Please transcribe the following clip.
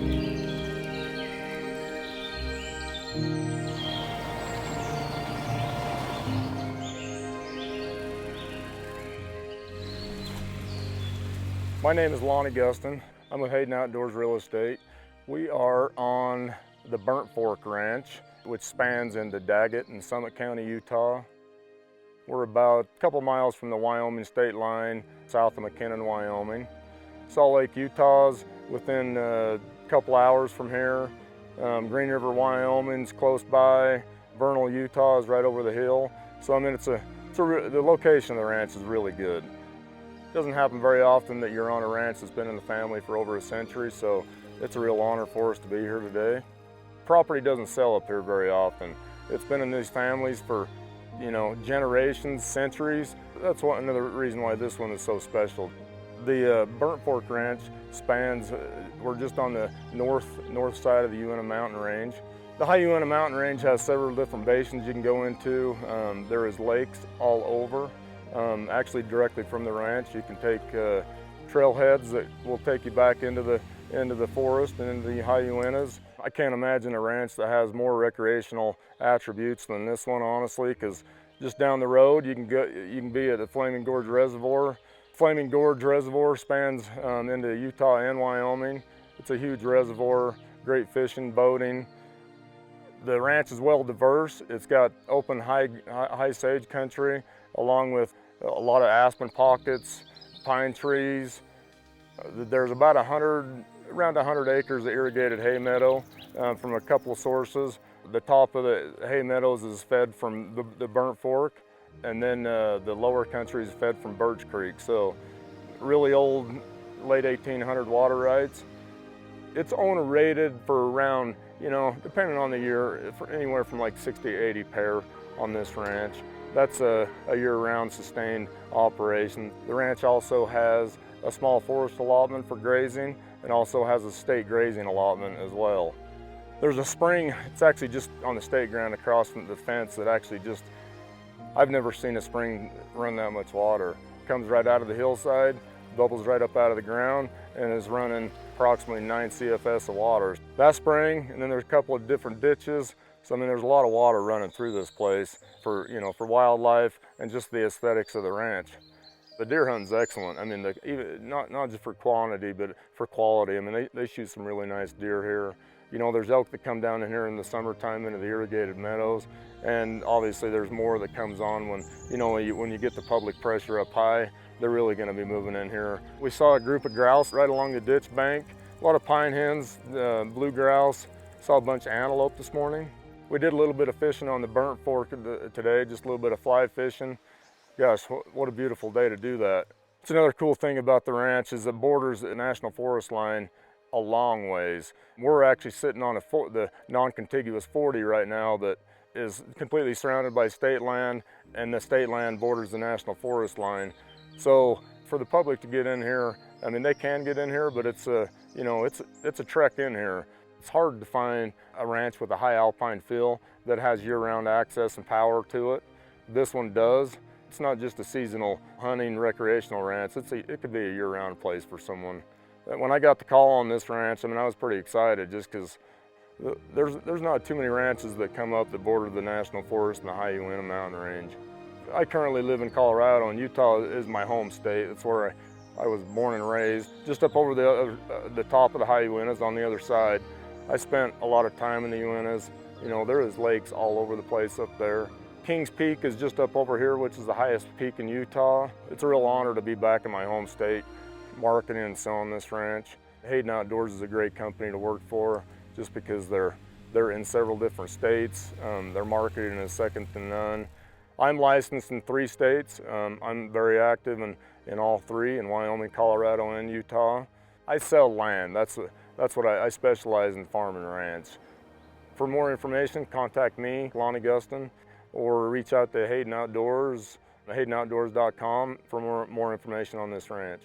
My name is Lonnie Guston. I'm with Hayden Outdoors Real Estate. We are on the Burnt Fork Ranch, which spans into Dagget in Summit County, Utah. We're about a couple miles from the Wyoming state line, south of McKinnon, Wyoming. Salt Lake, Utah's within a couple hours from here. Green River, Wyoming's close by. Vernal, Utah is right over the hill. So I mean, the location of the ranch is really good. It doesn't happen very often that you're on a ranch that's been in the family for over a century, so it's a real honor for us to be here today. Property doesn't sell up here very often. It's been in these families for, generations, centuries. That's another reason why this one is so special. The Burnt Fork Ranch spans, we're just on the north side of the Uinta Mountain Range. The High Uinta Mountain Range has several different basins you can go into. There is lakes all over. Actually directly from the ranch. You can take trailheads that will take you back into the forest and into the high Uintas. I can't imagine a ranch that has more recreational attributes than this one, honestly, because just down the road you can be at the Flaming Gorge Reservoir. Flaming Gorge Reservoir spans into Utah and Wyoming. It's a huge reservoir, great fishing, boating. The ranch is well diverse. It's got open high sage country, along with a lot of aspen pockets, pine trees. There's about around 100 acres of irrigated hay meadow from a couple of sources. The top of the hay meadows is fed from the Burnt Fork, and then the lower country is fed from Birch Creek. So really old, late 1800 water rights. It's owner rated for around, depending on the year, for anywhere from like 60 to 80 pair on this ranch. That's a year-round sustained operation. The ranch also has a small forest allotment for grazing and also has a state grazing allotment as well. There's a spring, it's actually just on the state ground across from the fence that actually I've never seen a spring run that much water. It comes right out of the hillside, bubbles right up out of the ground, and is running approximately 9 CFS of water. That spring, and then there's a couple of different ditches. So I mean, there's a lot of water running through this place for wildlife and just the aesthetics of the ranch. The deer hunting's excellent. I mean, not just for quantity, but for quality. I mean, they shoot some really nice deer here. There's elk that come down in here in the summertime into the irrigated meadows, and obviously there's more that comes on when you get the public pressure up high. They're really going to be moving in here. We saw a group of grouse right along the ditch bank. A lot of pine hens, blue grouse. Saw a bunch of antelope this morning. We did a little bit of fishing on the Burnt Fork today, just a little bit of fly fishing. Gosh, what a beautiful day to do that. It's another cool thing about the ranch is it borders the National Forest line a long ways. We're actually sitting on the non-contiguous 40 right now that is completely surrounded by state land, and the state land borders the National Forest line. So for the public to get in here, I mean, they can get in here, but it's a trek in here. It's hard to find a ranch with a high alpine feel that has year-round access and power to it. This one does. It's not just a seasonal hunting recreational ranch. It could be a year-round place for someone. When I got the call on this ranch, I mean, I was pretty excited just because there's not too many ranches that come up that border the National Forest and the High Uinta Mountain Range. I currently live in Colorado, and Utah is my home state. That's where I was born and raised. Just up over the top of the High Uintas on the other side. I spent a lot of time in the Uintas. There is lakes all over the place up there. Kings Peak is just up over here, which is the highest peak in Utah. It's a real honor to be back in my home state, marketing and selling this ranch. Hayden Outdoors is a great company to work for, just because they're in several different states. Their marketing is second to none. I'm licensed in 3 states. I'm very active in all 3, in Wyoming, Colorado, and Utah. I sell land. That's what I specialize in, farm and ranch. For more information, contact me, Lonnie Guston, or reach out to Hayden Outdoors, HaydenOutdoors.com for more information on this ranch.